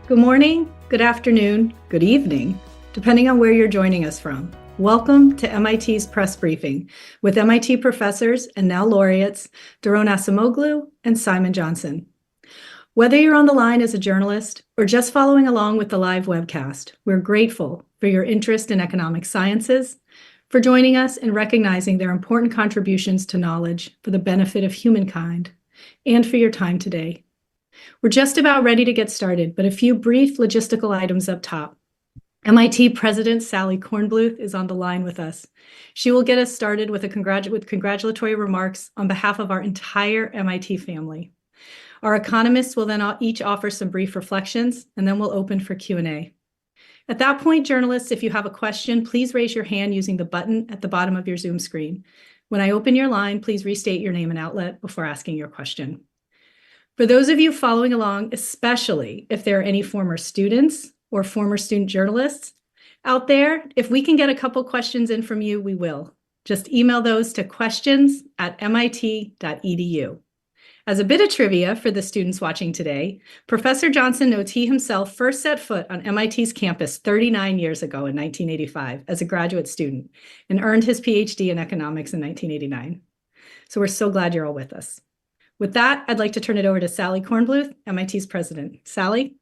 Good morning, good afternoon, good evening, depending on where you're joining us from. Welcome to MIT's press briefing with MIT professors and now laureates Daron Acemoglu and Simon Johnson. Whether you're on the line as a journalist or just following along with the live webcast, we're grateful for your interest in economic sciences, for joining us and recognizing their important contributions to knowledge for the benefit of humankind, and for your time today. We're just about ready to get started, but a few brief logistical items up top. MIT President Sally Kornbluth is on the line with us. She will get us started with congratulatory remarks on behalf of our entire MIT family. Our economists will then each offer some brief reflections, and then we'll open for Q&A. At that point, journalists, if you have a question, please raise your hand using the button at the bottom of your Zoom screen. When I open your line, please restate your name and outlet before asking your question. For those of you following along, especially if there are any former students or former student journalists out there, if we can get a couple questions in from you, we will. Just email those to questions@mit.edu. As a bit of trivia for the students watching today, Professor Johnson notes he himself first set foot on MIT's campus 39 years ago in 1985 as a graduate student and earned his PhD in economics in 1989. So we're so glad you're all with us. With that, I'd like to turn it over to Sally Kornbluth, MIT's president. Sally?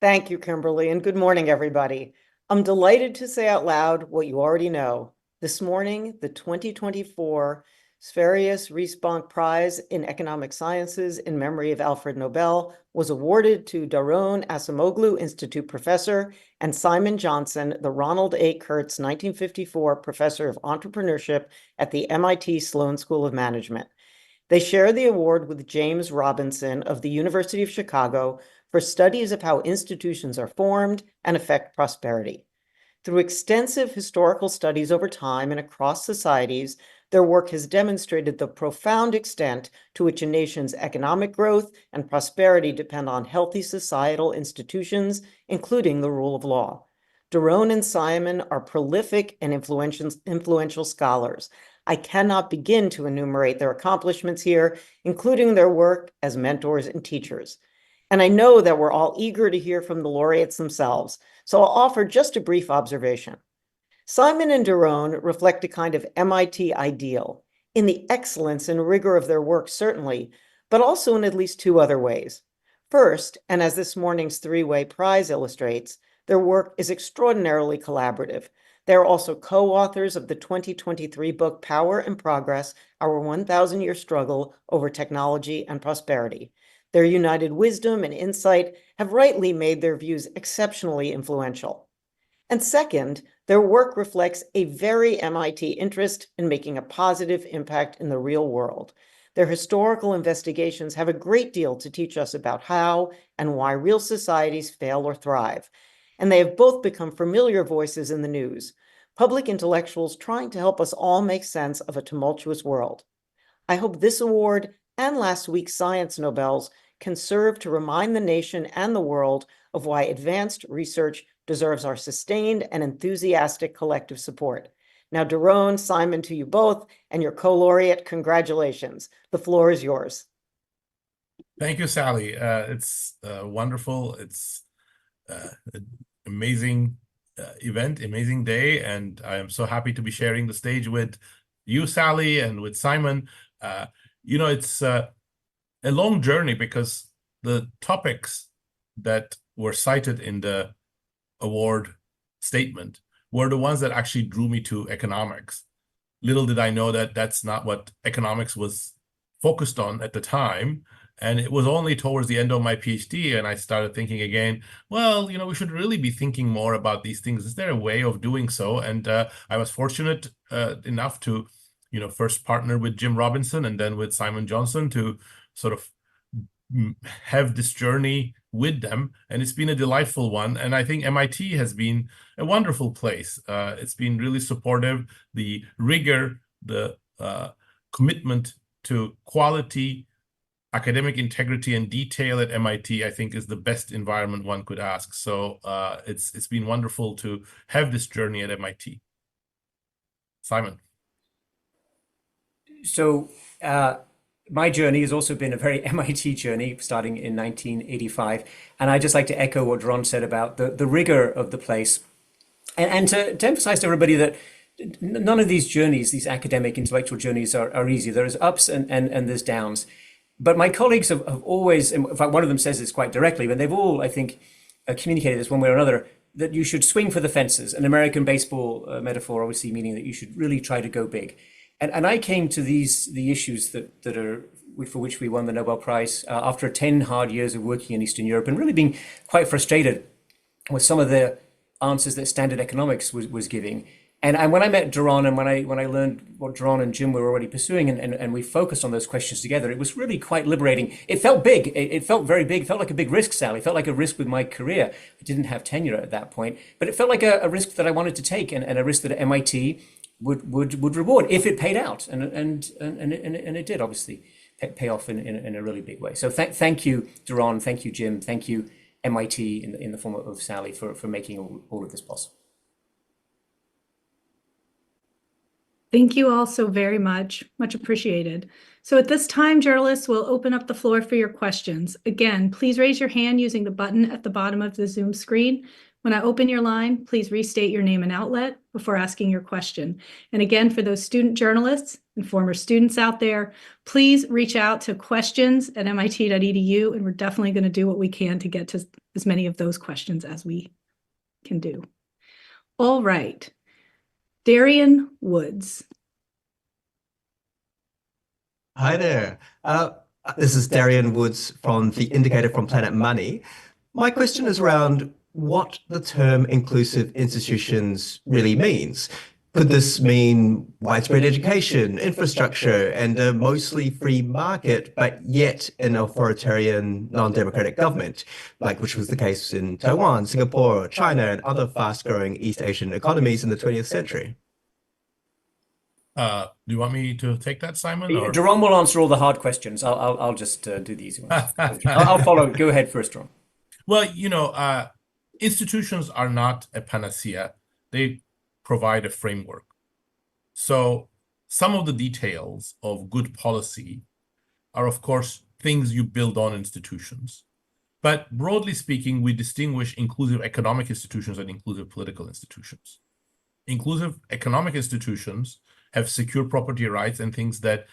Thank you, Kimberly, and good morning, everybody. I'm delighted to say out loud what you already know. This morning, the 2024 Sverigés Riksbank Prize in Economic Sciences in memory of Alfred Nobel was awarded to Daron Acemoglu Institute Professor and Simon Johnson, the Ronald A. Kurtz 1954 Professor of Entrepreneurship at the MIT Sloan School of Management. They share the award with James Robinson of the University of Chicago for studies of how institutions are formed and affect prosperity. Through extensive historical studies over time and across societies, their work has demonstrated the profound extent to which a nation's economic growth and prosperity depend on healthy societal institutions, including the rule of law. Daron and Simon are prolific and influential scholars. I cannot begin to enumerate their accomplishments here, including their work as mentors and teachers. And I know that we're all eager to hear from the laureates themselves, so I'll offer just a brief observation. Simon and Daron reflect a kind of MIT ideal, in the excellence and rigor of their work certainly, but also in at least two other ways. First, and as this morning's three-way prize illustrates, their work is extraordinarily collaborative. They are also co-authors of the 2023 book, Power and Progress, Our 1,000-Year Struggle Over Technology and Prosperity. Their united wisdom and insight have rightly made their views exceptionally influential. And second, their work reflects a very MIT interest in making a positive impact in the real world. Their historical investigations have a great deal to teach us about how and why real societies fail or thrive. And they have both become familiar voices in the news, public intellectuals trying to help us all make sense of a tumultuous world. I hope this award and last week's Science Nobels can serve to remind the nation and the world of why advanced research deserves our sustained and enthusiastic collective support. Now, Daron, Simon, to you both, and your co-laureate, congratulations. The floor is yours. Thank you, Sally. It's wonderful. It's an amazing event, amazing day, and I am so happy to be sharing the stage with you, Sally, and with Simon. It's a long journey because the topics that were cited in the award statement were the ones that actually drew me to economics. Little did I know that that's not what economics was focused on at the time. And it was only towards the end of my PhD and I started thinking again, well, we should really be thinking more about these things. Is there a way of doing so? And I was fortunate enough to, first partner with Jim Robinson and then with Simon Johnson to sort of have this journey with them. And it's been a delightful one. And I think MIT has been a wonderful place. It's been really supportive. The rigor, the commitment to quality, academic integrity and detail at MIT, I think, is the best environment one could ask. So it's been wonderful to have this journey at MIT. Simon. So my journey has also been a very MIT journey, starting in 1985. And I'd just like to echo what Daron said about the rigor of the place. And to emphasize to everybody that none of these journeys, these academic intellectual journeys, are easy. There's ups and there's downs. But my colleagues have always, in fact, one of them says this quite directly, but they've all, I think, communicated this one way or another, that you should swing for the fences. An American baseball metaphor, obviously, meaning that you should really try to go big. And I came to the issues that are for which we won the Nobel Prize after 10 hard years of working in Eastern Europe and really being quite frustrated with some of the answers that standard economics was giving. And when I met Daron and when I learned what Daron and Jim were already pursuing and we focused on those questions together, it was really quite liberating. It felt big. It felt very big. It felt like a big risk, Sally. It felt like a risk with my career. I didn't have tenure at that point, but it felt like a risk that I wanted to take and a risk that MIT would reward if it paid out. And it did obviously pay off in a really big way. So thank you, Daron. Thank you, Jim. Thank you, MIT in the form of Sally for making all of this possible. Thank you all so very much. Much appreciated. So at this time, journalists will open up the floor for your questions. Again, please raise your hand using the button at the bottom of the Zoom screen. When I open your line, please restate your name and outlet before asking your question. And again, for those student journalists and former students out there, please reach out to questions@mit.edu, and we're definitely going to do what we can to get to as many of those questions as we can do. All right. Darian Woods. Hi there. This is Darian Woods from The Indicator from Planet Money. My question is around what the term inclusive institutions really means. Could this mean widespread education, infrastructure, and a mostly free market, but yet an authoritarian, non-democratic government, like which was the case in Taiwan, Singapore, China, and other fast-growing East Asian economies in the 20th century? Do you want me to take that, Simon? Or? Daron will answer all the hard questions. I'll just do the easy ones. I'll follow. Go ahead first, Daron. Well, institutions are not a panacea. They provide a framework. So some of the details of good policy are, of course, things you build on institutions. But broadly speaking, we distinguish inclusive economic institutions and inclusive political institutions. Inclusive economic institutions have secure property rights and things that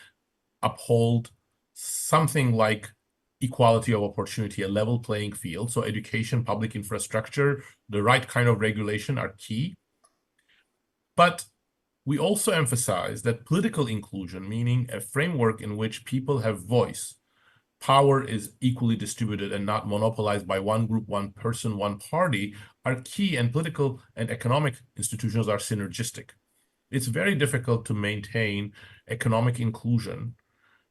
uphold something like equality of opportunity, a level playing field. So education, public infrastructure, the right kind of regulation are key. But we also emphasize that political inclusion, meaning a framework in which people have voice, power is equally distributed and not monopolized by one group, one person, one party, are key, and political and economic institutions are synergistic. It's very difficult to maintain economic inclusion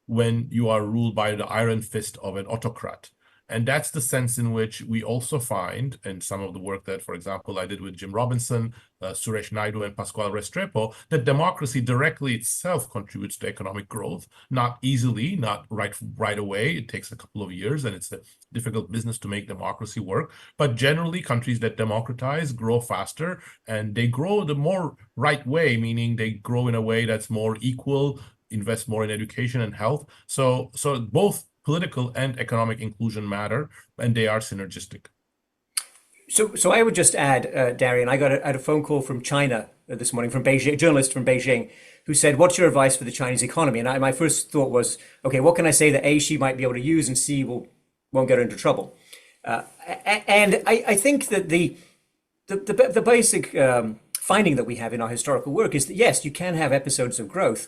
when you are ruled by the iron fist of an autocrat. And that's the sense in which we also find in some of the work that, for example, I did with Jim Robinson, Suresh Naidu, and Pascual Restrepo, that democracy directly itself contributes to economic growth, not easily, not right away. It takes a couple of years, and it's a difficult business to make democracy work. But generally, countries that democratize grow faster, and they grow the more right way, meaning they grow in a way that's more equal, invest more in education and health. So both political and economic inclusion matter, and they are synergistic. So I would just add, Darian, I got a phone call from China this morning, from Beijing, a journalist from Beijing, who said, "What's your advice for the Chinese economy?" And my first thought was, okay, what can I say that A, she might be able to use, and C, won't get her into trouble? And I think that the basic finding that we have in our historical work is that, yes, you can have episodes of growth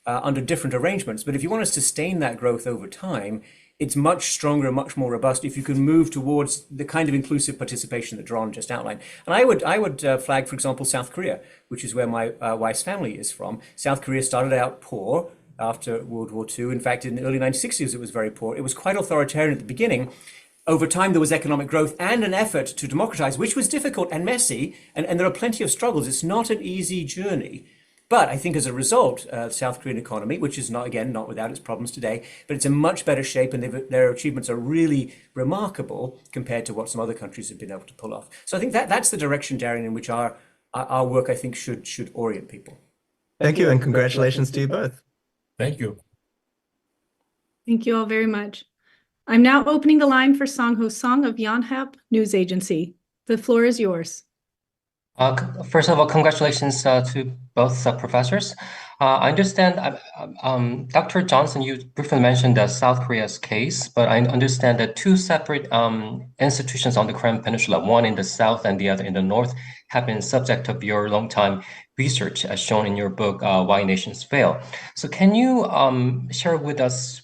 under different arrangements. But if you want to sustain that growth over time, it's much stronger and much more robust if you can move towards the kind of inclusive participation that Daron just outlined. And I would flag, for example, South Korea, which is where my wife's family is from. South Korea started out poor after World War II. In fact, in the early 1960s, it was very poor. It was quite authoritarian at the beginning. Over time, there was economic growth and an effort to democratize, which was difficult and messy. And there are plenty of struggles. It's not an easy journey. But I think as a result, the South Korean economy, which is not without its problems today, but it's in much better shape, and their achievements are really remarkable compared to what some other countries have been able to pull off. So I think that's the direction, Daron, in which our work, I think, should orient people. Thank you, and congratulations to you both. Thank you. Thank you all very much. I'm now opening the line for Song Ho Song of Yonhap News Agency. The floor is yours. First of all, congratulations to both professors. I understand, Dr. Johnson, you briefly mentioned South Korea's case, but I understand that two separate institutions on the Korean Peninsula, one in the south and the other in the north, have been subject of your long-time research, as shown in your book, Why Nations Fail. So can you share with us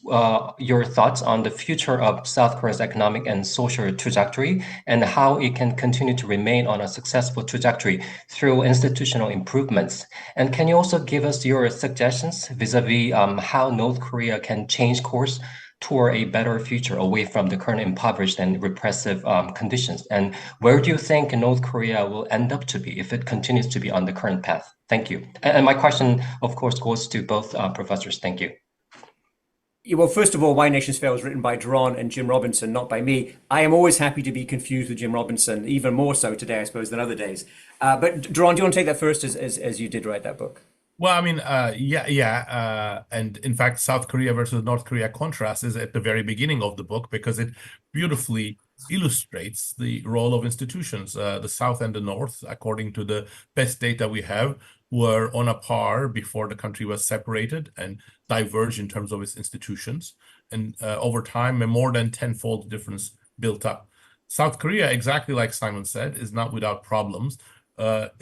your thoughts on the future of South Korea's economic and social trajectory and how it can continue to remain on a successful trajectory through institutional improvements? And can you also give us your suggestions vis-a-vis how North Korea can change course toward a better future away from the current impoverished and repressive conditions? And where do you think North Korea will end up to be if it continues to be on the current path? Thank you. And my question, of course, goes to both professors. Thank you. Yeah, well, first of all, Why Nations Fail is written by Daron and Jim Robinson, not by me. I am always happy to be confused with Jim Robinson, even more so today, I suppose, than other days. But Daron, do you want to take that first as you did write that book? Well, I mean, and in fact, South Korea versus North Korea contrast is at the very beginning of the book because it beautifully illustrates the role of institutions. The South and the North, according to the best data we have, were on a par before the country was separated and diverged in terms of its institutions. And over time, a more than tenfold difference built up. South Korea, exactly like Simon said, is not without problems.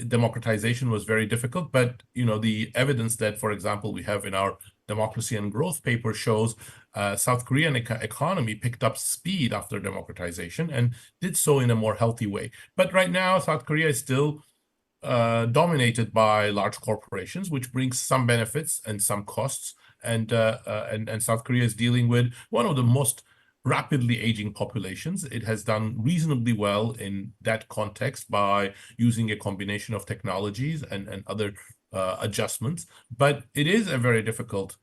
Democratization was very difficult, but the evidence that, for example, we have in our democracy and growth paper shows South Korean economy picked up speed after democratization and did so in a more healthy way. But right now, South Korea is still dominated by large corporations, which brings some benefits and some costs. And South Korea is dealing with one of the most rapidly aging populations. It has done reasonably well in that context by using a combination of technologies and other adjustments. But it is a very difficult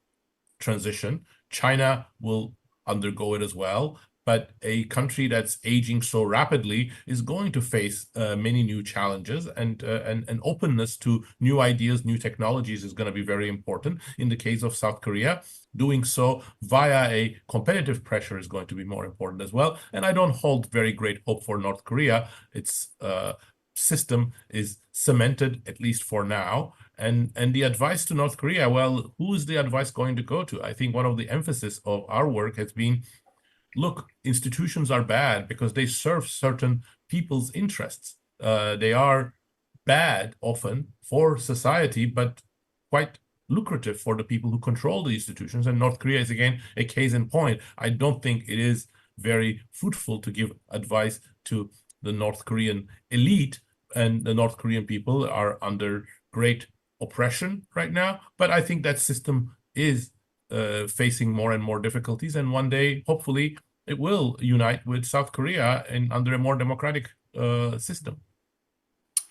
transition. China will undergo it as well. But a country that's aging so rapidly is going to face many new challenges, and openness to new ideas, new technologies is going to be very important. In the case of South Korea, doing so via a competitive pressure is going to be more important as well. And I don't hold very great hope for North Korea. Its system is cemented, at least for now. And the advice to North Korea, well, who is the advice going to go to? I think one of the emphasis of our work has been, look, institutions are bad because they serve certain people's interests. They are bad often for society, but quite lucrative for the people who control the institutions. And North Korea is, again, a case in point. I don't think it is very fruitful to give advice to the North Korean elite, and the North Korean people are under great oppression right now. But I think that system is facing more and more difficulties, and one day, hopefully, it will unite with South Korea under a more democratic system.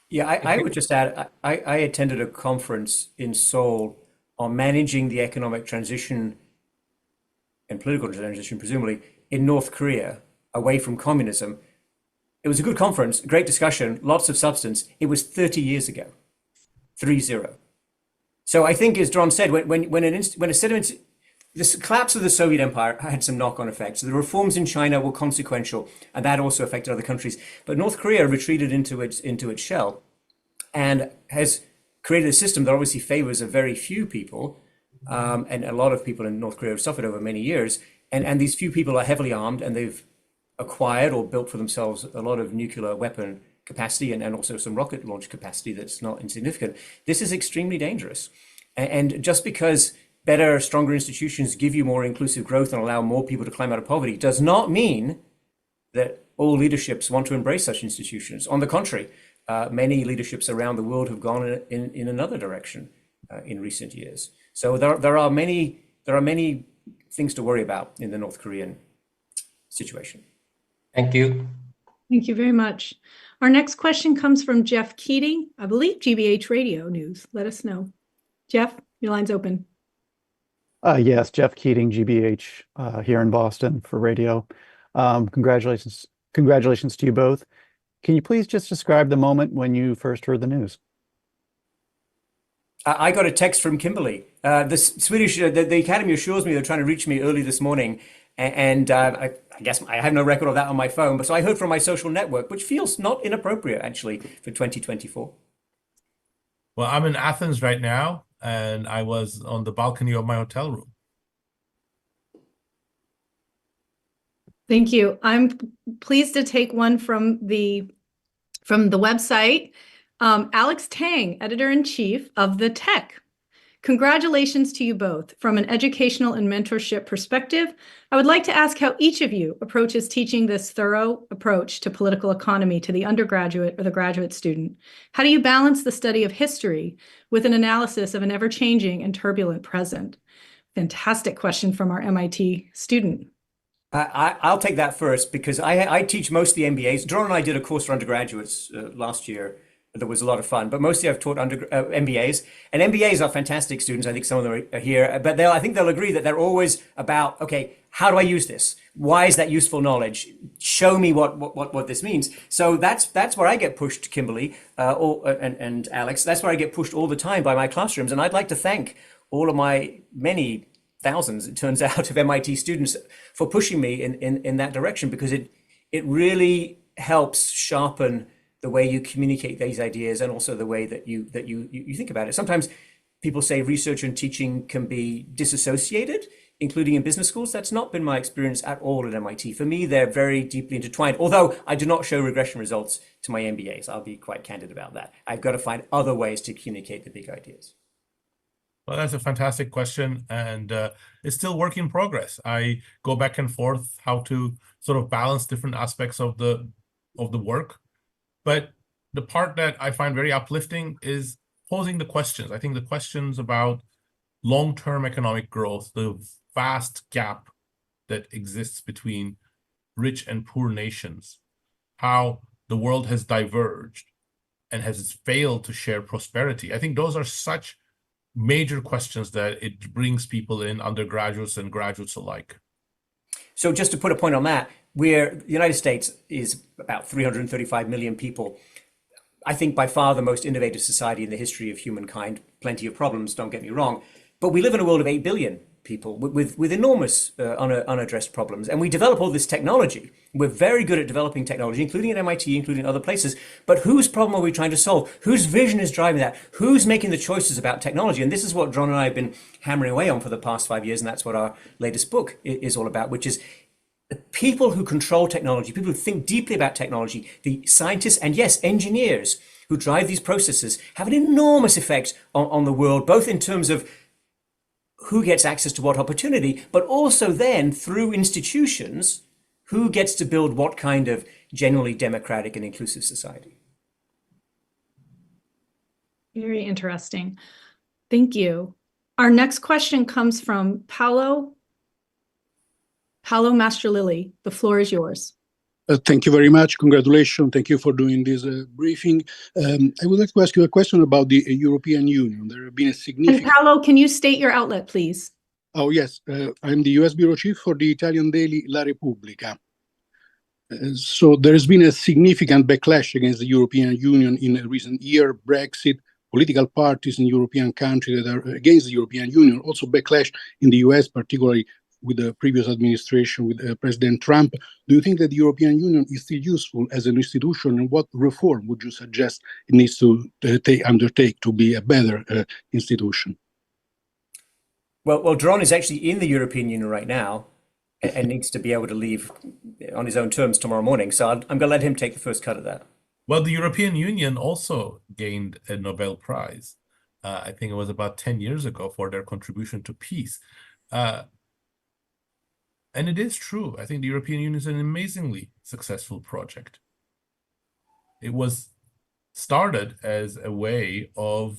Yeah, I would just add, I attended a conference in Seoul on managing the economic transition and political transition, presumably, in North Korea, away from communism. It was a good conference, great discussion, lots of substance. It was 30 years ago, 3-0. So I think, as Daron said, this collapse of the Soviet Empire had some knock-on effects. The reforms in China were consequential, and that also affected other countries. But North Korea retreated into its shell and has created a system that obviously favors a very few people, and a lot of people in North Korea have suffered over many years. And these few people are heavily armed, and they've acquired or built for themselves a lot of nuclear weapon capacity and also some rocket launch capacity that's not insignificant. This is extremely dangerous. And just because better, stronger institutions give you more inclusive growth and allow more people to climb out of poverty does not mean that all leaderships want to embrace such institutions. On the contrary, many leaderships around the world have gone in another direction in recent years. So there are many things to worry about in the North Korean situation. Thank you. Thank you very much. Our next question comes from Jeff Keating, I believe GBH Radio News. Let us know. Jeff, your line's open. Yes, Jeff Keating, GBH, here in Boston for radio. Congratulations to you both. Can you please just describe the moment when you first heard the news? I got a text from Kimberly. The Swedish, the Academy assures me they're trying to reach me early this morning. And I guess I have no record of that on my phone. But so I heard from my social network, which feels not inappropriate, actually, for 2024. Well, I'm in Athens right now, and I was on the balcony of my hotel room. Thank you. I'm pleased to take one from the website. Alex Tang, editor-in-chief of The Tech. Congratulations to you both. From an educational and mentorship perspective, I would like to ask how each of you approaches teaching this thorough approach to political economy to the undergraduate or the graduate student. How do you balance the study of history with an analysis of an ever-changing and turbulent present? Fantastic question from our MIT student. I'll take that first because I teach most of the MBAs. Daron and I did a course for undergraduates last year. That was a lot of fun, but mostly I've taught MBAs, and MBAs are fantastic students. I think some of them are here, but I think they'll agree that they're always about, okay, how do I use this? Why is that useful knowledge? Show me what this means. So that's where I get pushed, Kimberly and Alex. That's where I get pushed all the time by my classrooms, and I'd like to thank all of my many thousands, it turns out, of MIT students for pushing me in that direction, because it really helps sharpen the way you communicate these ideas and also the way that you think about it. Sometimes people say research and teaching can be disassociated, including in business schools. That's not been my experience at all at MIT. For me, they're very deeply intertwined, although I do not show regression results to my MBAs. I'll be quite candid about that. I've got to find other ways to communicate the big ideas. Well, that's a fantastic question, and it's still work in progress. I go back and forth how to sort of balance different aspects of the work. But the part that I find very uplifting is posing the questions. I think the questions about long-term economic growth, the vast gap that exists between rich and poor nations, how the world has diverged and has failed to share prosperity. I think those are such major questions that it brings people in, undergraduates and graduates alike. So just to put a point on that, the United States is about 335 million people. I think by far the most innovative society in the history of humankind. Plenty of problems, don't get me wrong. But we live in a world of 8 billion people with enormous unaddressed problems. And we develop all this technology. We're very good at developing technology, including at MIT, including other places. But whose problem are we trying to solve? Whose vision is driving that? Who's making the choices about technology? And this is what Daron and I have been hammering away on for the past 5 years. And that's what our latest book is all about, which is the people who control technology, people who think deeply about technology, the scientists and yes, engineers who drive these processes have an enormous effect on the world, both in terms of who gets access to what opportunity, but also then through institutions, who gets to build what kind of genuinely democratic and inclusive society. Very interesting. Thank you. Our next question comes from Paolo Mastrolilli. The floor is yours. Thank you very much. Congratulations. Thank you for doing this briefing. I would like to ask you a question about the European Union. There have been a significant... And Paolo, can you state your outlet, please? Oh, yes. I'm the US Bureau Chief for the Italian daily La Repubblica. So there has been a significant backlash against the European Union in a recent year. Brexit, political parties in European countries that are against the European Union, also backlash in the US, particularly with the previous administration, with President Trump. Do you think that the European Union is still useful as an institution, and what reform would you suggest it needs to undertake to be a better institution? Well, Daron is actually in the European Union right now and needs to be able to leave on his own terms tomorrow morning. So I'm going to let him take the first cut of that. Well, the European Union also gained a Nobel Prize. I think it was about 10 years ago for their contribution to peace. And it is true. I think the European Union is an amazingly successful project. It was started as a way of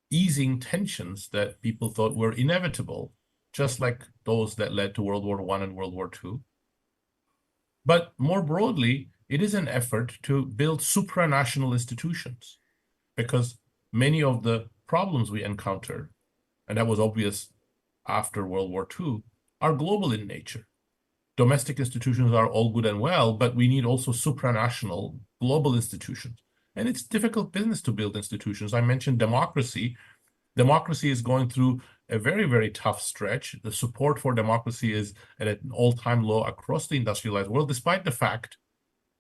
easing tensions that people thought were inevitable, just like those that led to World War I and World War II. But more broadly, it is an effort to build supranational institutions, because many of the problems we encounter, and that was obvious after World War II, are global in nature. Domestic institutions are all good and well, but we need also supranational global institutions. And it's difficult business to build institutions. I mentioned democracy. democracy is going through a very, very tough stretch. The support for democracy is at an all-time low across the industrialized world, despite the fact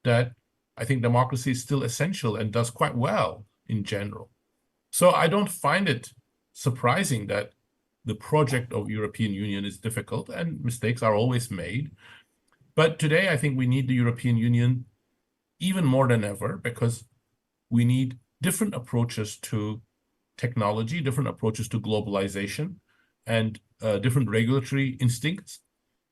that I think democracy is still essential and does quite well in general. So I don't find it surprising that the project of European Union is difficult and mistakes are always made. But today, I think we need the European Union even more than ever because we need different approaches to technology, different approaches to globalization, and different regulatory instincts.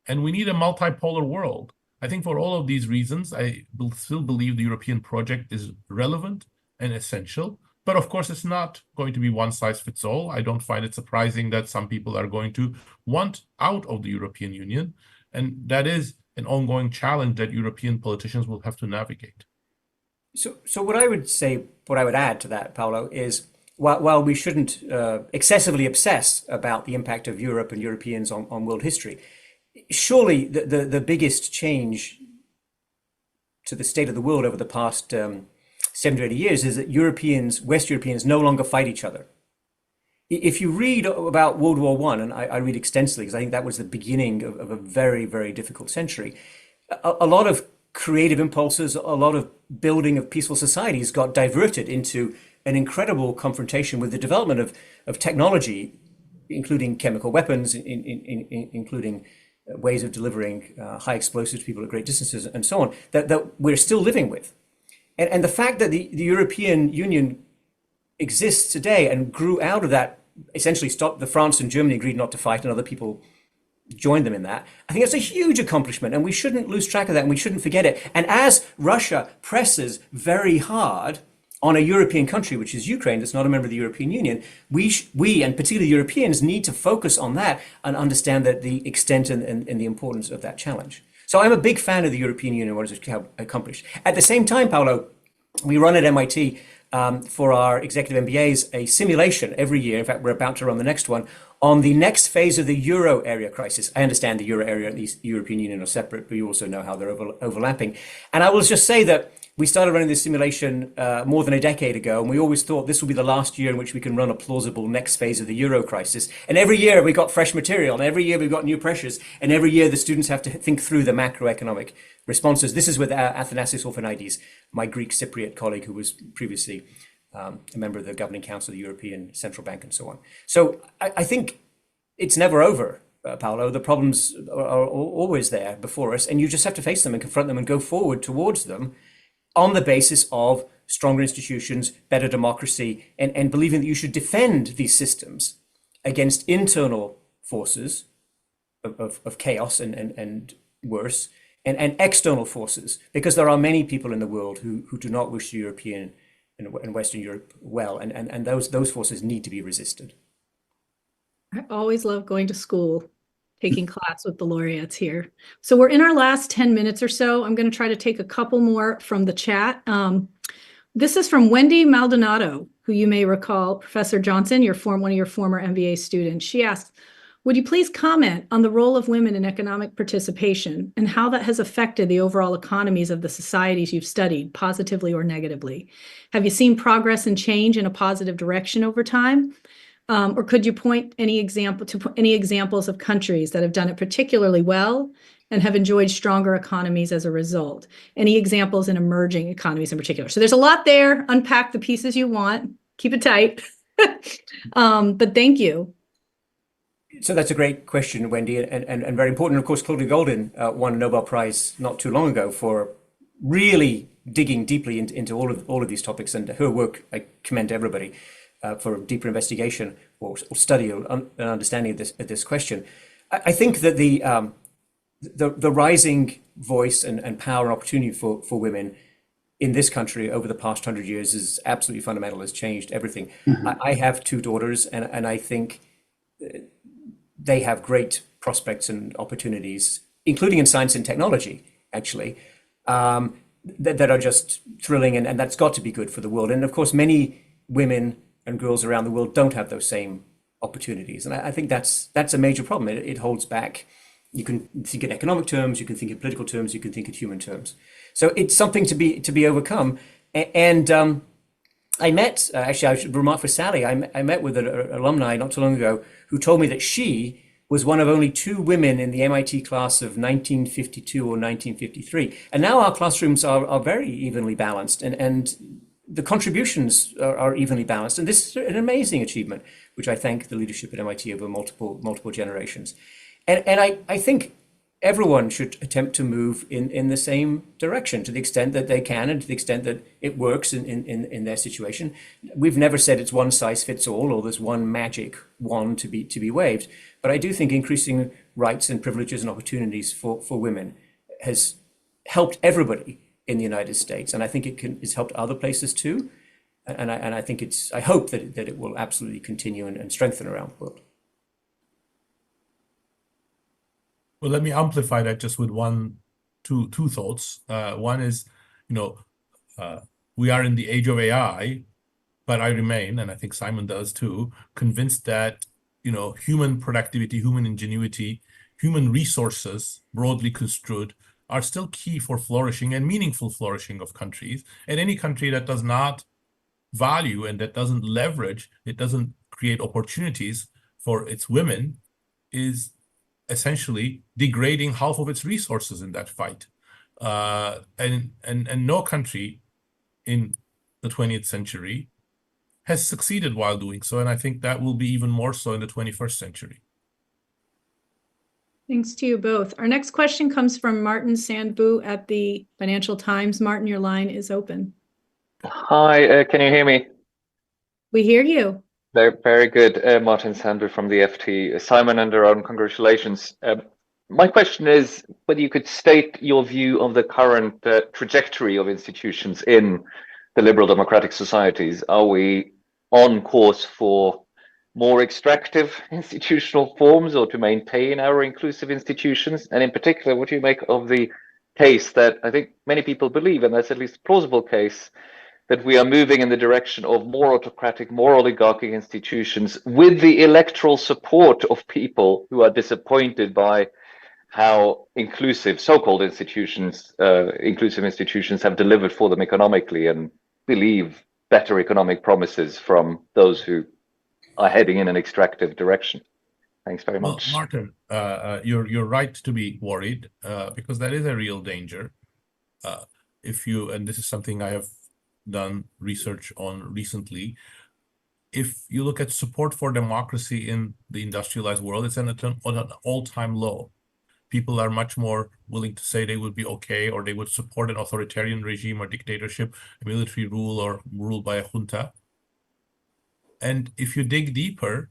And we need a multipolar world. I think for all of these reasons, I still believe the European project is relevant and essential. But of course, it's not going to be one size fits all. I don't find it surprising that some people are going to want out of the European Union. And that is an ongoing challenge that European politicians will have to navigate. So what I would say, what I would add to that, Paolo, is while we shouldn't excessively obsess about the impact of Europe and Europeans on world history, surely the biggest change to the state of the world over the past 70 to 80 years is that Europeans, West Europeans, no longer fight each other. If you read about World War I, and I read extensively because I think that was the beginning of a very, very difficult century, a lot of creative impulses, a lot of building of peaceful societies got diverted into an incredible confrontation with the development of technology, including chemical weapons, including ways of delivering high explosives to people at great distances and so on, that we're still living with. And the fact that the European Union exists today and grew out of that, essentially stopped the France and Germany agreed not to fight and other people joined them in that. I think that's a huge accomplishment and we shouldn't lose track of that and we shouldn't forget it. And as Russia presses very hard on a European country, which is Ukraine, that's not a member of the European Union, we and particularly Europeans need to focus on that and understand that the extent and the importance of that challenge. So I'm a big fan of the European Union, what it's accomplished. At the same time, Paolo, we run at MIT for our executive MBAs a simulation every year. In fact, we're about to run the next one on the next phase of the euro area crisis. I understand the euro area and the European Union are separate, but you also know how they're overlapping. And I will just say that we started running this simulation more than a decade ago, and we always thought this will be the last year in which we can run a plausible next phase of the euro crisis. And every year we got fresh material, and every year we've got new pressures, and every year the students have to think through the macroeconomic responses. This is with Athanasios Orphanides, my Greek Cypriot colleague who was previously a member of the Governing Council of the European Central Bank and so on. So I think it's never over, Paolo. The problems are always there before us, and you just have to face them and confront them and go forward towards them on the basis of stronger institutions, better democracy, and believing that you should defend these systems against internal forces of chaos and worse, and external forces, because there are many people in the world who do not wish European and Western Europe well, and those forces need to be resisted. I always love going to school, taking class with the laureates here. So we're in our last 10 minutes or so. I'm going to try to take a couple more from the chat. This is from Wendy Maldonado, who you may recall, Professor Johnson, one of your former MBA students. She asks, would you please comment on the role of women in economic participation and how that has affected the overall economies of the societies you've studied, positively or negatively? Have you seen progress and change in a positive direction over time? Or could you point any examples of countries that have done it particularly well and have enjoyed stronger economies as a result? Any examples in emerging economies in particular? So there's a lot there. Unpack the pieces you want. Keep it tight. But thank you. So that's a great question, Wendy, and very important. Of course, Claudia Goldin won a Nobel Prize not too long ago for really digging deeply into all of these topics, and her work I commend to everybody for deeper investigation or study or understanding of this question. I think that the rising voice and power and opportunity for women in this country over the past 100 years is absolutely fundamental, has changed everything. Mm-hmm. I have two daughters, and I think they have great prospects and opportunities, including in science and technology, actually, that are just thrilling, and that's got to be good for the world. And of course, many women and girls around the world don't have those same opportunities. And I think that's a major problem. It holds back. You can think in economic terms, you can think in political terms, you can think in human terms. So it's something to be overcome. And I met, actually, I should remark for Sally, I met with an alumni not too long ago who told me that she was one of only 2 women in the MIT class of 1952 or 1953. And now our classrooms are very evenly balanced, and the contributions are evenly balanced. And this is an amazing achievement, which I thank the leadership at MIT over multiple generations. And I think everyone should attempt to move in the same direction to the extent that they can and to the extent that it works in their situation. We've never said it's one size fits all or there's one magic wand to be waved, but I do think increasing rights and privileges and opportunities for women has helped everybody in the United States, and I think it's helped other places too. And I think I hope that it will absolutely continue and strengthen around the world. Well, let me amplify that just with two thoughts. One is, we are in the age of AI, but I remain, and I think Simon does too, convinced that, human productivity, human ingenuity, human resources, broadly construed, are still key for flourishing and meaningful flourishing of countries. And any country that does not value and that doesn't leverage, it doesn't create opportunities for its women, is essentially degrading half of its resources in that fight. And no country in the 20th century has succeeded while doing so. And I think that will be even more so in the 21st century. Thanks to you both. Our next question comes from Martin Sandbu at the Financial Times. Martin, your line is open. Hi, can you hear me? We hear you. Very good. Martin Sandbu from the FT. Simon and Daron, congratulations. My question is whether you could state your view of the current trajectory of institutions in the liberal democratic societies. Are we on course for more extractive institutional forms or to maintain our inclusive institutions? And in particular, what do you make of the case that I think many people believe, and that's at least a plausible case, that we are moving in the direction of more autocratic, more oligarchic institutions with the electoral support of people who are disappointed by how inclusive so-called institutions, inclusive institutions have delivered for them economically and believe better economic promises from those who are heading in an extractive direction. Thanks very much. Well, Martin, you're right to be worried because that is a real danger. And this is something I have done research on recently. If you look at support for democracy in the industrialized world, it's on an all-time low. People are much more willing to say they would be okay, or they would support an authoritarian regime or dictatorship, military rule, or rule by a junta. And if you dig deeper,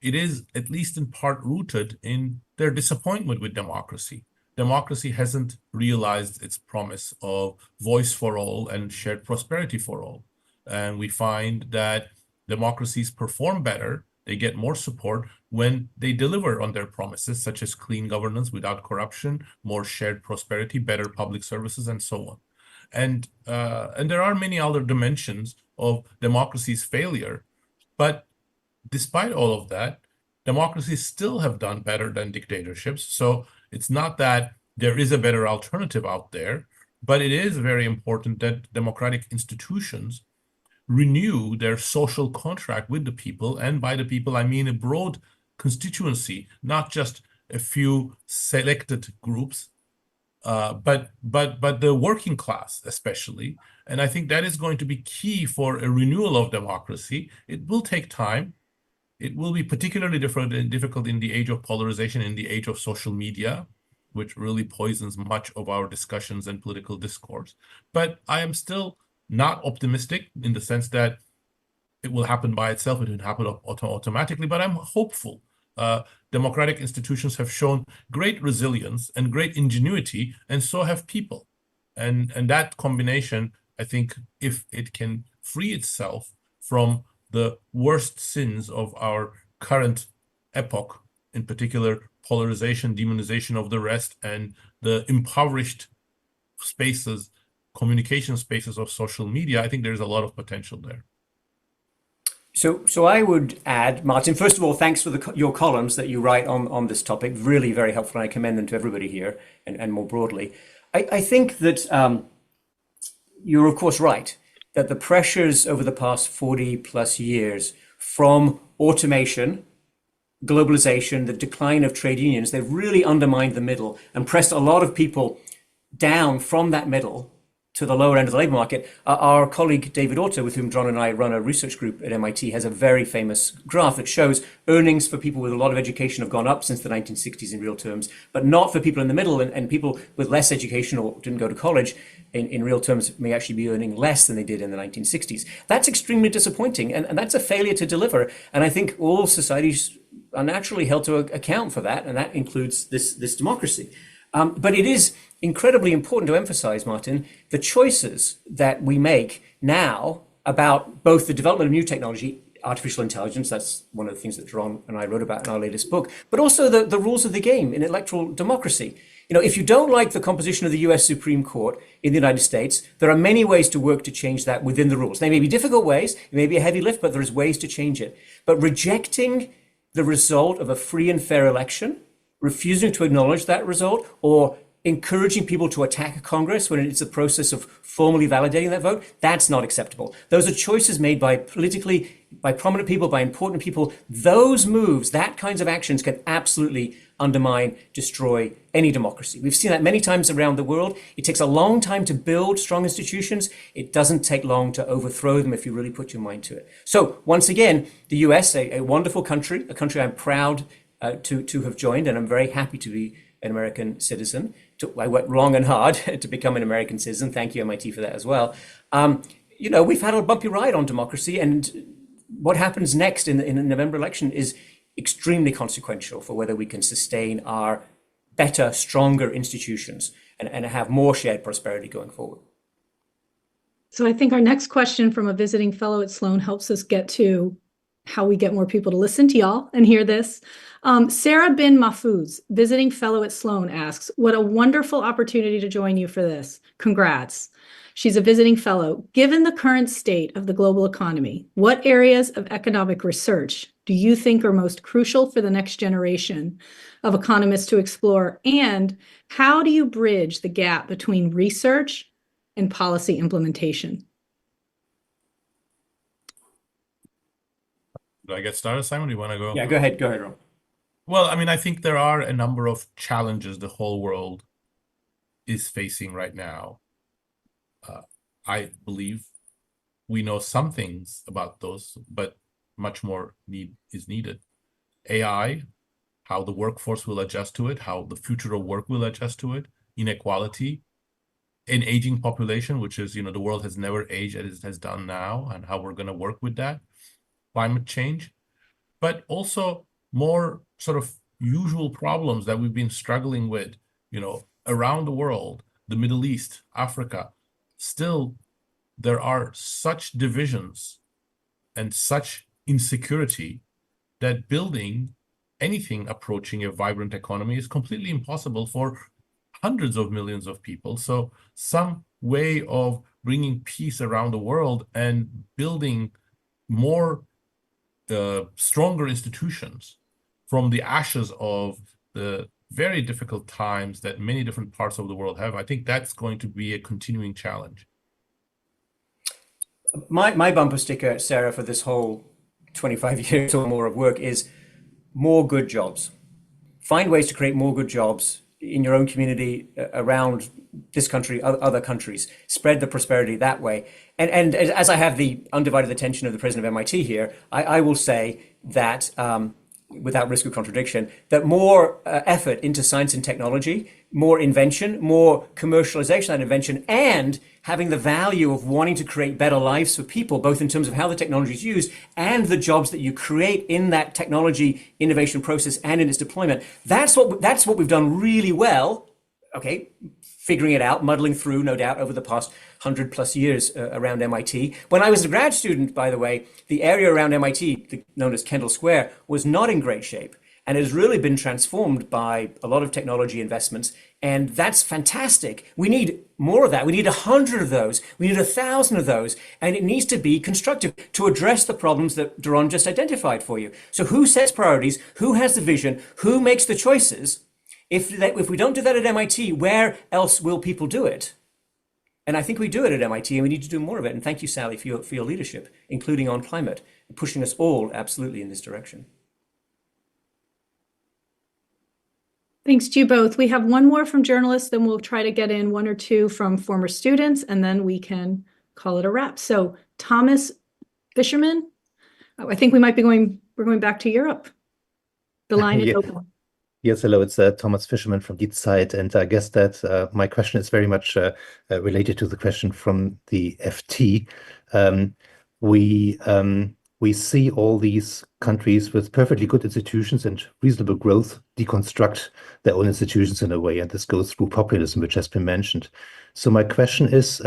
it is at least in part rooted in their disappointment with democracy. Democracy hasn't realized its promise of voice for all and shared prosperity for all. And we find that democracies perform better, they get more support when they deliver on their promises, such as clean governance without corruption, more shared prosperity, better public services, and so on. And there are many other dimensions of democracy's failure. But despite all of that, democracies still have done better than dictatorships. So it's not that there is a better alternative out there, but it is very important that democratic institutions renew their social contract with the people. And by the people, I mean a broad constituency, not just a few selected groups, but the working class especially. And I think that is going to be key for a renewal of democracy. It will take time. It will be particularly difficult in the age of polarization, in the age of social media, which really poisons much of our discussions and political discourse. But I am still not optimistic in the sense that it will happen by itself, it will happen automatically, but I'm hopeful. Democratic institutions have shown great resilience and great ingenuity, and so have people. And that combination, I think, if it can free itself from the worst sins of our current epoch, in particular polarization, demonization of the rest, and the impoverished spaces, communication spaces of social media, I think there's a lot of potential there. So I would add, Martin, first of all, thanks for your columns that you write on this topic. Really very helpful, and I commend them to everybody here and more broadly. I think that you're of course right. that the pressures over the past 40 plus years from automation, globalization, the decline of trade unions, they've really undermined the middle and pressed a lot of people down from that middle to the lower end of the labor market. Our colleague David Autor, with whom Daron and I run a research group at MIT, has a very famous graph that shows earnings for people with a lot of education have gone up since the 1960s in real terms, but not for people in the middle, and people with less education or didn't go to college in real terms may actually be earning less than they did in the 1960s. That's extremely disappointing, and that's a failure to deliver. And I think all societies are naturally held to account for that, and that includes this democracy. But it is incredibly important to emphasize, Martin, the choices that we make now about both the development of new technology, artificial intelligence, that's one of the things that Daron and I wrote about in our latest book, but also the rules of the game in electoral democracy. You know, if you don't like the composition of the US Supreme Court in the United States, there are many ways to work to change that within the rules. They may be difficult ways, it may be a heavy lift, but there's ways to change it. But rejecting the result of a free and fair election, refusing to acknowledge that result, or encouraging people to attack Congress when it's a process of formally validating that vote, that's not acceptable. Those are choices made by prominent people, by important people. Those moves, that kinds of actions can absolutely undermine, destroy any democracy. We've seen that many times around the world. It takes a long time to build strong institutions. It doesn't take long to overthrow them if you really put your mind to it. So once again, the US, a wonderful country, a country I'm proud to have joined, and I'm very happy to be an American citizen. I worked long and hard to become an American citizen. Thank you, MIT, for that as well. You know, we've had a bumpy ride on democracy, and what happens next in the November election is extremely consequential for whether we can sustain our better, stronger institutions and have more shared prosperity going forward. So I think our next question from a visiting fellow at Sloan helps us get to how we get more people to listen to y'all and hear this. Sarah Bin Mahfouz, visiting fellow at Sloan, asks, what a wonderful opportunity to join you for this. Congrats. She's a visiting fellow. Given the current state of the global economy, what areas of economic research do you think are most crucial for the next generation of economists to explore? And how do you bridge the gap between research and policy implementation? Do I get started, Simon? Do you want to go? Yeah, go ahead, Ron. Well, I mean, I think there are a number of challenges the whole world is facing right now. I believe we know some things about those, but much more is needed. AI, how the workforce will adjust to it, how the future of work will adjust to it, inequality, an aging population, which is, you know, the world has never aged as it has done now, and how we're going to work with that, climate change, but also more sort of usual problems that we've been struggling with, you know, around the world, the Middle East, Africa. Still, there are such divisions and such insecurity that building anything approaching a vibrant economy is completely impossible for hundreds of millions of people. So some way of bringing peace around the world and building more stronger institutions from the ashes of the very difficult times that many different parts of the world have, I think that's going to be a continuing challenge. My bumper sticker, Sarah, for this whole 25 years or more of work is more good jobs. Find ways to create more good jobs in your own community, around this country, other countries. Spread the prosperity that way. And as I have the undivided attention of the president of MIT here, I will say that, without risk of contradiction, that more effort into science and technology, more invention, more commercialization of that invention, and having the value of wanting to create better lives for people, both in terms of how the technology is used and the jobs that you create in that technology innovation process and in its deployment. That's what we've done really well. Okay, figuring it out, muddling through, no doubt, over the past 100+ years around MIT. When I was a grad student, by the way, the area around MIT, known as Kendall Square, was not in great shape. And it has really been transformed by a lot of technology investments. And that's fantastic. We need more of that. We need 100 of those. We need 1,000 of those. And it needs to be constructive to address the problems that Daron just identified for you. So who sets priorities? Who has the vision? Who makes the choices? If we don't do that at MIT, where else will people do it? And I think we do it at MIT, and we need to do more of it. And thank you, Sally, for your leadership, including on climate, pushing us all absolutely in this direction. Thanks to you both. We have one more from journalists, then we'll try to get in one or two from former students, and then we can call it a wrap. So Thomas Fisherman, I think we're going back to Europe. The line is open. Yes, hello, it's Thomas Fisherman from Die Zeit, and I guess that my question is very much related to the question from the FT. We see all these countries with perfectly good institutions and reasonable growth deconstruct their own institutions in a way, and this goes through populism, which has been mentioned. So my question is,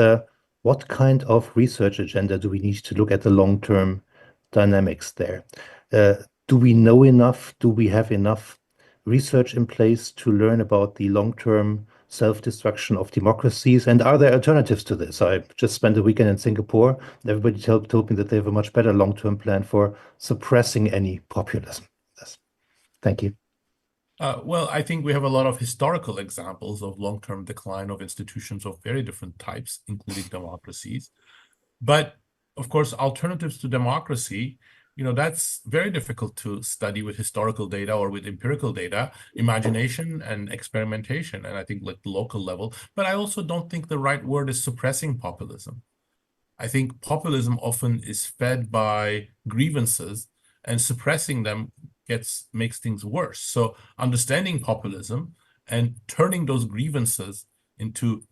what kind of research agenda do we need to look at the long-term dynamics there? Do we know enough? Do we have enough research in place to learn about the long-term self-destruction of democracies? And are there alternatives to this? I just spent a weekend in Singapore. Everybody told me that they have a much better long-term plan for suppressing any populism. Yes. Thank you. Well, I think we have a lot of historical examples of long-term decline of institutions of very different types, including democracies. But of course, alternatives to democracy, that's very difficult to study with historical data or with empirical data, imagination and experimentation, and I think like the local level. But I also don't think the right word is suppressing populism. I think populism often is fed by grievances, and suppressing them makes things worse. So understanding populism and turning those grievances into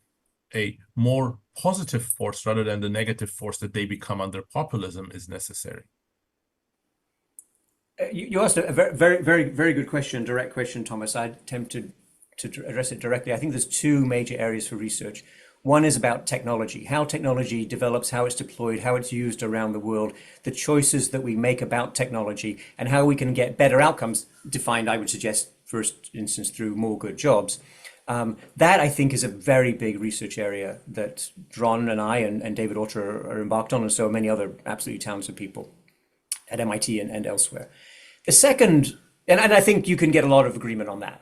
a more positive force rather than the negative force that they become under populism is necessary. You asked a very, very, very good question, direct question, Thomas. I attempt to address it directly. I think there's two major areas for research. One is about technology, how technology develops, how it's deployed, how it's used around the world, the choices that we make about technology, and how we can get better outcomes, defined, I would suggest, first instance, through more good jobs. That, I think, is a very big research area that Daron and I and David Autor are embarked on, and so many other absolutely talented people at MIT and elsewhere. The second, and I think you can get a lot of agreement on that,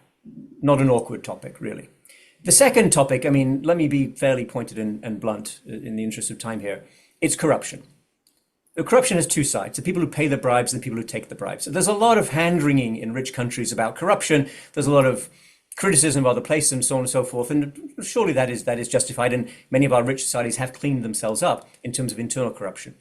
not an awkward topic, really. The second topic, I mean, let me be fairly pointed and blunt in the interest of time here. It's corruption. The corruption has two sides, the people who pay the bribes and the people who take the bribes. So there's a lot of hand-wringing in rich countries about corruption. There's a lot of criticism of other places and so on and so forth. And surely that is justified. And many of our rich societies have cleaned themselves up in terms of internal corruption.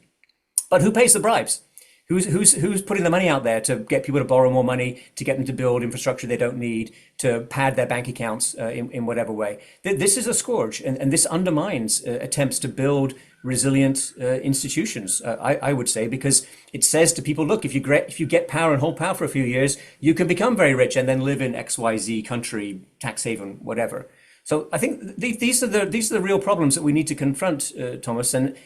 But who pays the bribes? Who's putting the money out there to get people to borrow more money, to get them to build infrastructure they don't need, to pad their bank accounts in whatever way? This is a scourge, and this undermines attempts to build resilient institutions, I would say, because it says to people, look, if you get power and hold power for a few years, you can become very rich and then live in XYZ country, tax haven, whatever. So I think these are the real problems that we need to confront, Thomas, and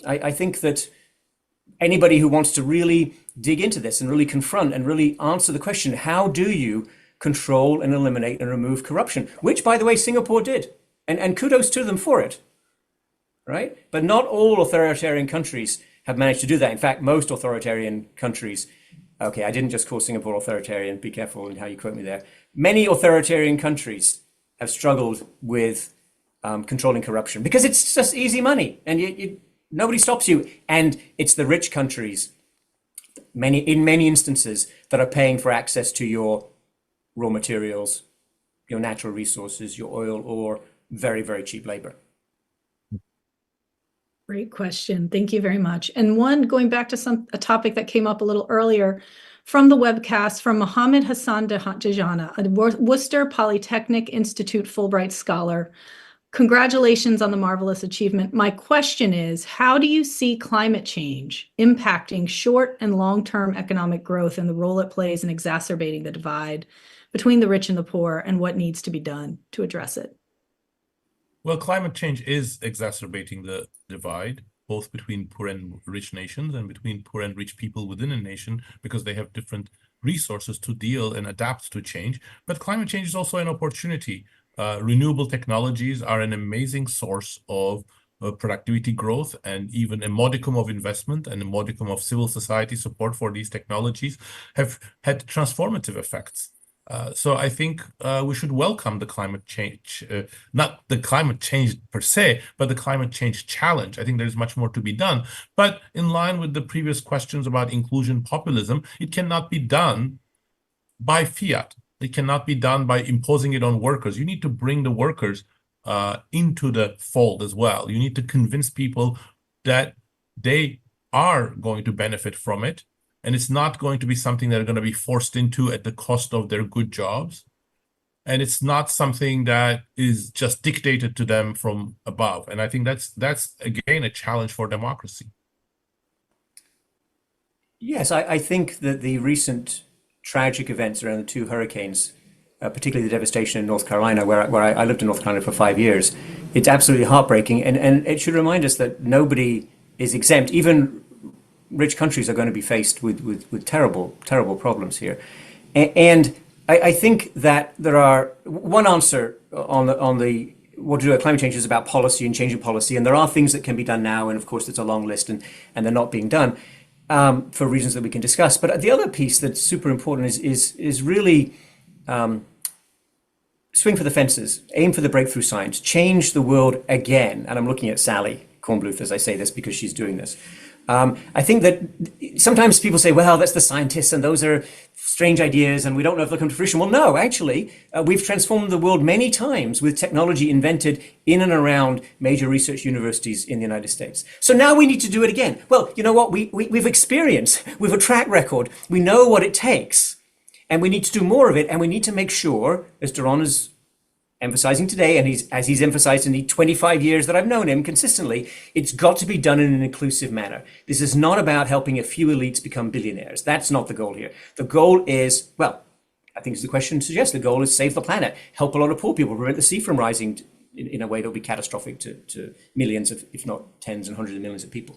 I think that anybody who wants to really dig into this and really confront and really answer the question, how do you control and eliminate and remove corruption? Which, by the way, Singapore did. And kudos to them for it, right? But not all authoritarian countries have managed to do that. In fact, most authoritarian countries, okay, I didn't just call Singapore authoritarian, be careful in how you quote me there. Many authoritarian countries have struggled with controlling corruption because it's just easy money, and nobody stops you, and it's the rich countries, in many instances, that are paying for access to your raw materials, your natural resources, your oil, or very, very cheap labor. Great question. Thank you very much. And one, going back to a topic that came up a little earlier from the webcast from Mohammed Hassan Dejana, a Worcester Polytechnic Institute Fulbright Scholar. Congratulations on the marvelous achievement. My question is, how do you see climate change impacting short and long-term economic growth and the role it plays in exacerbating the divide between the rich and the poor, and what needs to be done to address it? Well, climate change is exacerbating the divide, both between poor and rich nations and between poor and rich people within a nation, because they have different resources to deal and adapt to change. But climate change is also an opportunity. Renewable technologies are an amazing source of productivity growth, and even a modicum of investment and a modicum of civil society support for these technologies have had transformative effects. So I think we should welcome the climate change, not the climate change per se, but the climate change challenge. I think there's much more to be done. But in line with the previous questions about inclusion populism, it cannot be done by fiat. It cannot be done by imposing it on workers. You need to bring the workers into the fold as well. You need to convince people that they are going to benefit from it. And it's not going to be something that are going to be forced into at the cost of their good jobs. And it's not something that is just dictated to them from above. And I think that's again, a challenge for democracy. Yes, I think that the recent tragic events around the two hurricanes, particularly the devastation in North Carolina, where I lived in North Carolina for 5 years, it's absolutely heartbreaking. And it should remind us that nobody is exempt. Even rich countries are going to be faced with terrible problems here. And I think that there are one answer on the what to do with climate change is about policy and changing policy. And there are things that can be done now. And of course, it's a long list and they're not being done for reasons that we can discuss. But the other piece that's super important is really swing for the fences, aim for the breakthrough science, change the world again. And I'm looking at Sally Kornbluth as I say this because she's doing this. I think that sometimes people say, well, that's the scientists and those are strange ideas and we don't know if they'll come to fruition. Well, no, actually, we've transformed the world many times with technology invented in and around major research universities in the United States. So now we need to do it again. Well, you know what? We've experienced, we have a track record. We know what it takes and we need to do more of it. And we need to make sure, as Daron is emphasizing today, and as he's emphasized in the 25 years that I've known him consistently, it's got to be done in an inclusive manner. This is not about helping a few elites become billionaires. That's not the goal here. The goal is, well, I think as the question suggests, the goal is save the planet, help a lot of poor people, prevent the sea from rising in a way that will be catastrophic to millions of, if not tens and hundreds of millions of people.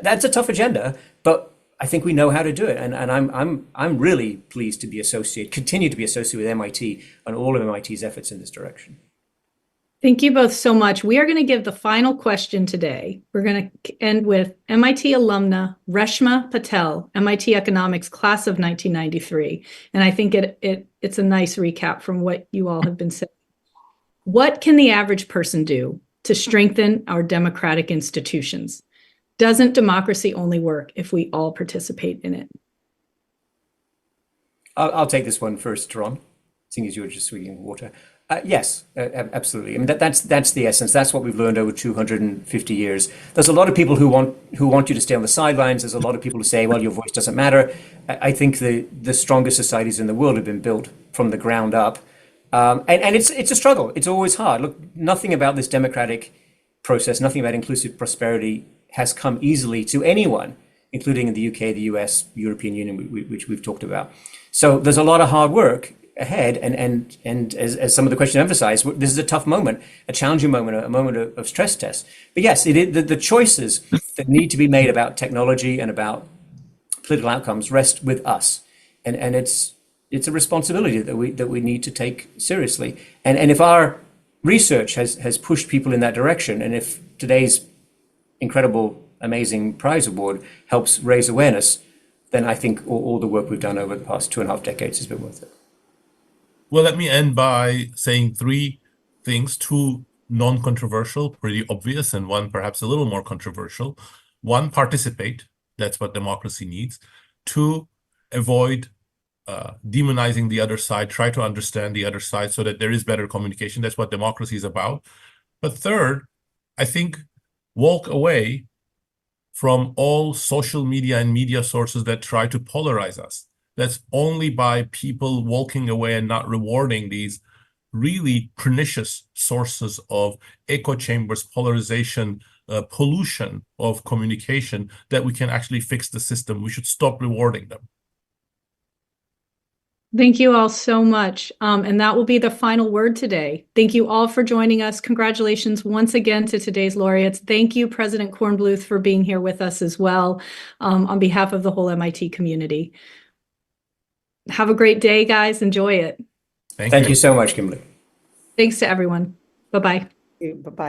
That's a tough agenda, but I think we know how to do it, and I'm really pleased to be continue to be associated with MIT and all of MIT's efforts in this direction. Thank you both so much. We are going to give the final question today. We're going to end with MIT alumna Reshma Patel, MIT Economics class of 1993, and I think it's a nice recap from what you all have been saying. What can the average person do to strengthen our democratic institutions? Doesn't democracy only work if we all participate in it? I'll take this one first, Daron, seeing as you were just sweetening water. Yes, absolutely. I mean, that's the essence. That's what we've learned over 250 years. There's a lot of people who want you to stay on the sidelines. There's a lot of people who say, well, your voice doesn't matter. I think the strongest societies in the world have been built from the ground up. And it's a struggle. It's always hard. Look, nothing about this democratic process, nothing about inclusive prosperity has come easily to anyone, including in the UK, the US, European Union, which we've talked about. So there's a lot of hard work ahead. And as some of the questions emphasize, this is a tough moment, a challenging moment, a moment of stress test. But yes, the choices that need to be made about technology and about political outcomes rest with us. And it's a responsibility that we need to take seriously. And if our research has pushed people in that direction, and if today's incredible, amazing prize award helps raise awareness, then I think all the work we've done over the past 2.5 decades has been worth it. Well, let me end by saying three things, two non-controversial, pretty obvious, and one perhaps a little more controversial. One, participate. That's what democracy needs. Two, avoid demonizing the other side. Try to understand the other side so that there is better communication. That's what democracy is about. But third, I think walk away from all social media and media sources that try to polarize us. That's only by people walking away and not rewarding these really pernicious sources of echo chambers, polarization, pollution of communication that we can actually fix the system. We should stop rewarding them. Thank you all so much. And that will be the final word today. Thank you all for joining us. Congratulations once again to today's laureates. Thank you, President Kornbluth, for being here with us as well, on behalf of the whole MIT community. Have a great day, guys. Enjoy it. Thank you so much, Kimberly. Thanks to everyone. Bye-bye. Bye-bye.